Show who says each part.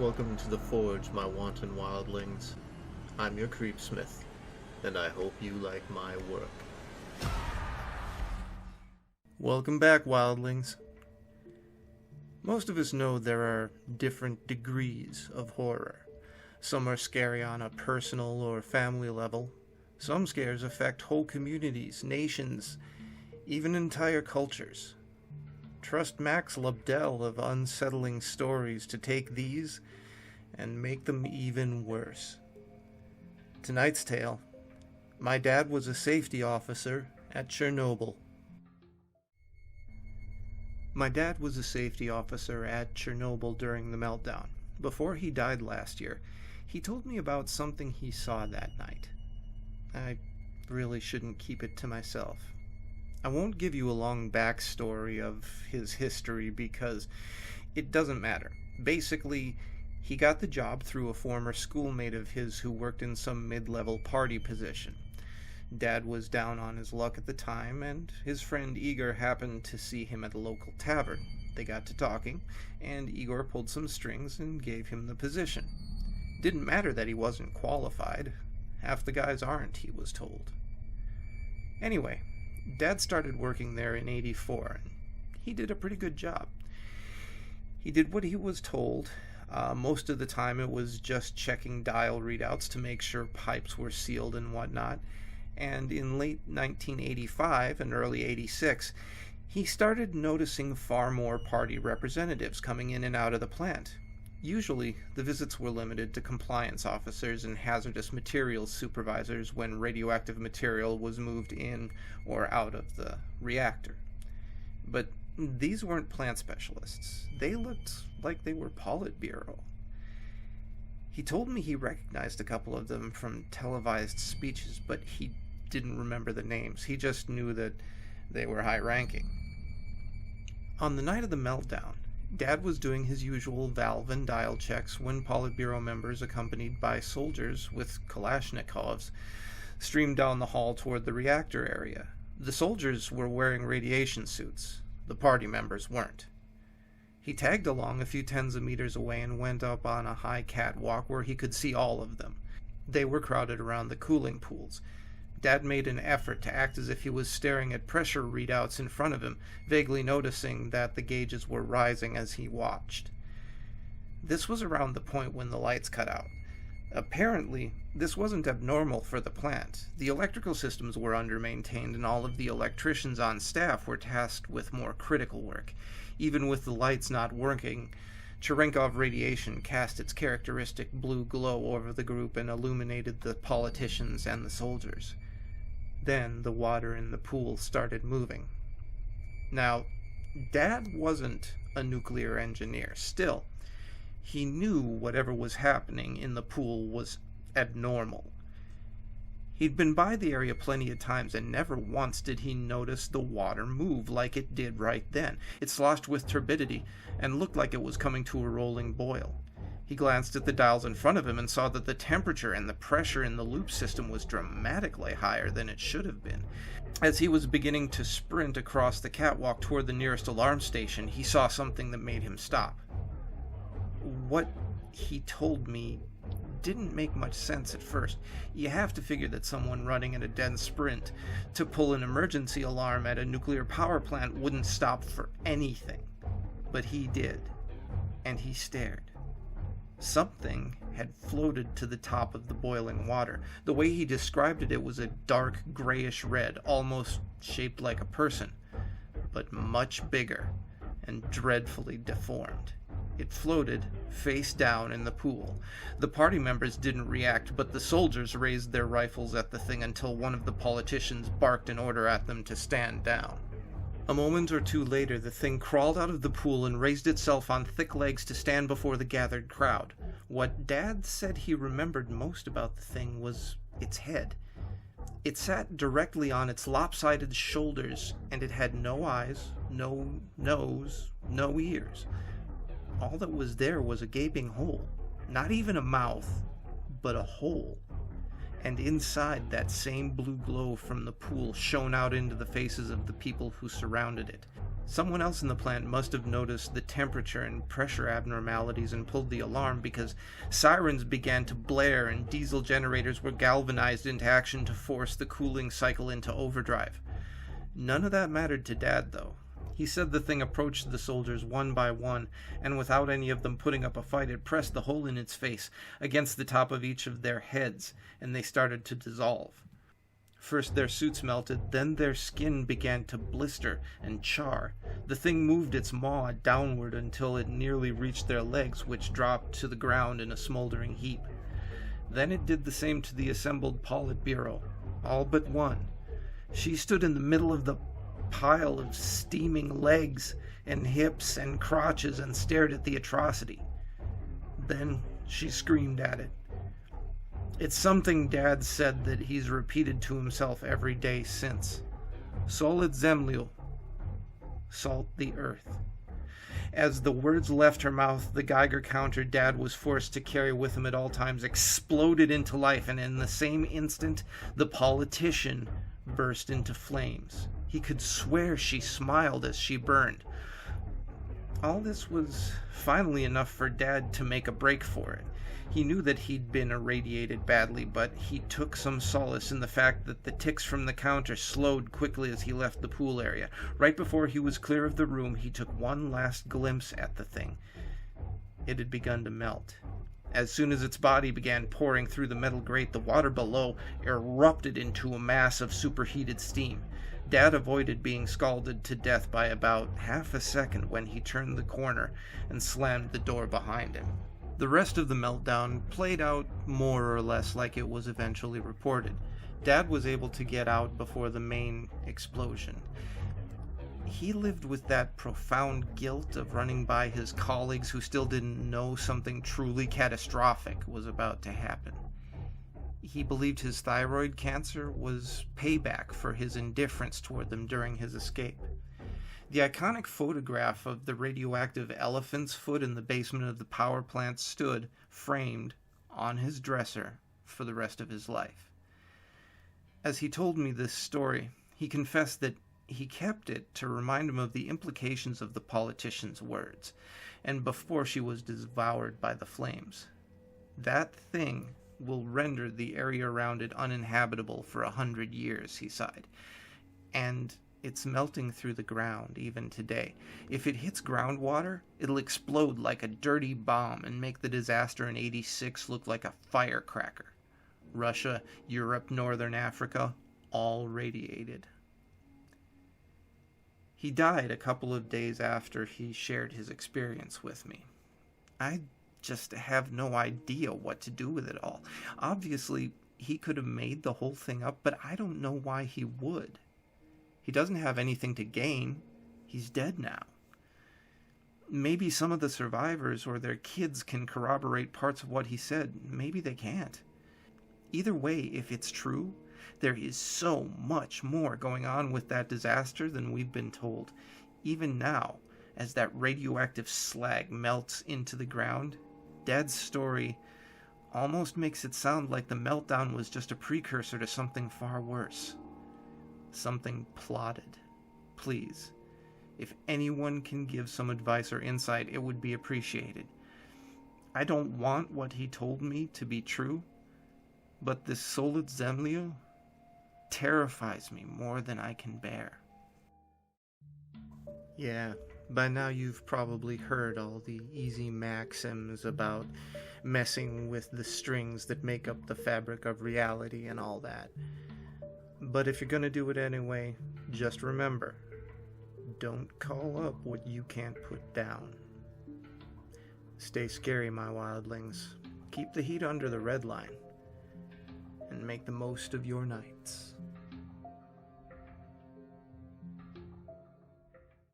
Speaker 1: Welcome to the Forge, my wanton wildlings. I'm your creepsmith, and I hope you like my work. Welcome back, wildlings. Most of us know there are different degrees of horror. Some are scary on a personal or family level. Some scares affect whole communities, nations, even entire cultures. Trust Max Lobdel of Unsettling Stories to take these and make them even worse. Tonight's tale: my dad was a safety officer at Chernobyl. My dad was a safety officer at Chernobyl during the meltdown. Before he died last year, he told me about something he saw that night. I really shouldn't keep it to myself. I won't give you a long backstory of his history because it doesn't matter. Basically, he got the job through a former schoolmate of his who worked in some mid-level party position. Dad was down on his luck at the time, and his friend Igor happened to see him at a local tavern. They got to talking, and Igor pulled some strings and gave him the position. Didn't matter that he wasn't qualified. Half the guys aren't, he was told. Anyway, Dad started working there in '84, and he did a pretty good job. He did what he was told. Most of the time it was just checking dial readouts to make sure pipes were sealed and whatnot. And in late 1985 and early '86, he started noticing far more party representatives coming in and out of the plant. Usually, the visits were limited to compliance officers and hazardous materials supervisors when radioactive material was moved in or out of the reactor. But these weren't plant specialists. They looked like they were Politburo. He told me he recognized a couple of them from televised speeches, but he didn't remember the names. He just knew that they were high-ranking. On the night of the meltdown, Dad was doing his usual valve and dial checks when Politburo members, accompanied by soldiers with Kalashnikovs, streamed down the hall toward the reactor area. The soldiers were wearing radiation suits. The party members weren't. He tagged along a few tens of meters away and went up on a high catwalk where he could see all of them. They were crowded around the cooling pools. Dad made an effort to act as if he was staring at pressure readouts in front of him, vaguely noticing that the gauges were rising as he watched. This was around the point when the lights cut out. Apparently, this wasn't abnormal for the plant. The electrical systems were under-maintained, and all of the electricians on staff were tasked with more critical work. Even with the lights not working, Cherenkov radiation cast its characteristic blue glow over the group and illuminated the politicians and the soldiers. Then the water in the pool started moving. Now, Dad wasn't a nuclear engineer. Still, he knew whatever was happening in the pool was abnormal. He'd been by the area plenty of times, and never once did he notice the water move like it did right then. It sloshed with turbidity and looked like it was coming to a rolling boil. He glanced at the dials in front of him and saw that the temperature and the pressure in the loop system was dramatically higher than it should have been. As he was beginning to sprint across the catwalk toward the nearest alarm station, he saw something that made him stop. What he told me didn't make much sense at first. You have to figure that someone running at a dead sprint to pull an emergency alarm at a nuclear power plant wouldn't stop for anything. But he did, and he stared. Something had floated to the top of the boiling water. The way he described it, it was a dark grayish red, almost shaped like a person, but much bigger and dreadfully deformed. It floated face down in the pool. The party members didn't react, but the soldiers raised their rifles at the thing until one of the politicians barked an order at them to stand down. A moment or two later, the thing crawled out of the pool and raised itself on thick legs to stand before the gathered crowd. What Dad said he remembered most about the thing was its head. It sat directly on its lopsided shoulders, and it had no eyes, no nose, no ears. All that was there was a gaping hole. Not even a mouth, but a hole. And inside, that same blue glow from the pool shone out into the faces of the people who surrounded it. Someone else in the plant must have noticed the temperature and pressure abnormalities and pulled the alarm, because sirens began to blare and diesel generators were galvanized into action to force the cooling cycle into overdrive. None of that mattered to Dad, though. He said the thing approached the soldiers one by one, and without any of them putting up a fight, it pressed the hole in its face against the top of each of their heads, and they started to dissolve. First their suits melted, then their skin began to blister and char. The thing moved its maw downward until it nearly reached their legs, which dropped to the ground in a smoldering heap. Then it did the same to the assembled Politburo, all but one. She stood in the middle of the pile of steaming legs and hips and crotches and stared at the atrocity. Then she screamed at it. It's something Dad said that he's repeated to himself every day since. Solid Zemlyu. Salt the earth. As the words left her mouth, the Geiger counter Dad was forced to carry with him at all times exploded into life, and in the same instant, the politician burst into flames. He could swear she smiled as she burned. All this was finally enough for Dad to make a break for it. He knew that he'd been irradiated badly, but he took some solace in the fact that the ticks from the counter slowed quickly as he left the pool area. Right before he was clear of the room, he took one last glimpse at the thing. It had begun to melt. As soon as its body began pouring through the metal grate, the water below erupted into a mass of superheated steam. Dad avoided being scalded to death by about half a second when he turned the corner and slammed the door behind him. The rest of the meltdown played out more or less like it was eventually reported. Dad was able to get out before the main explosion. He lived with that profound guilt of running by his colleagues who still didn't know something truly catastrophic was about to happen. He believed his thyroid cancer was payback for his indifference toward them during his escape. The iconic photograph of the radioactive elephant's foot in the basement of the power plant stood, framed, on his dresser for the rest of his life. As he told me this story, he confessed that he kept it to remind him of the implications of the politician's words, and before she was devoured by the flames. That thing will render the area around it uninhabitable for 100 years, he sighed. And it's melting through the ground even today. If it hits groundwater, it'll explode like a dirty bomb and make the disaster in '86 look like a firecracker. Russia, Europe, Northern Africa, all radiated. He died a couple of days after he shared his experience with me. I just have no idea what to do with it all. Obviously, he could have made the whole thing up, but I don't know why he would. He doesn't have anything to gain. He's dead now. Maybe some of the survivors or their kids can corroborate parts of what he said. Maybe they can't. Either way, if it's true, there is so much more going on with that disaster than we've been told. Even now, as that radioactive slag melts into the ground, Dad's story almost makes it sound like the meltdown was just a precursor to something far worse. Something plotted. Please, if anyone can give some advice or insight, it would be appreciated. I don't want what he told me to be true, but this Solid Zemlyu terrifies me more than I can bear. Yeah, by now you've probably heard all the easy maxims about messing with the strings that make up the fabric of reality and all that. But if you're gonna do it anyway, just remember, don't call up what you can't put down. Stay scary, my wildlings. Keep the heat under the red line, and make the most of your nights.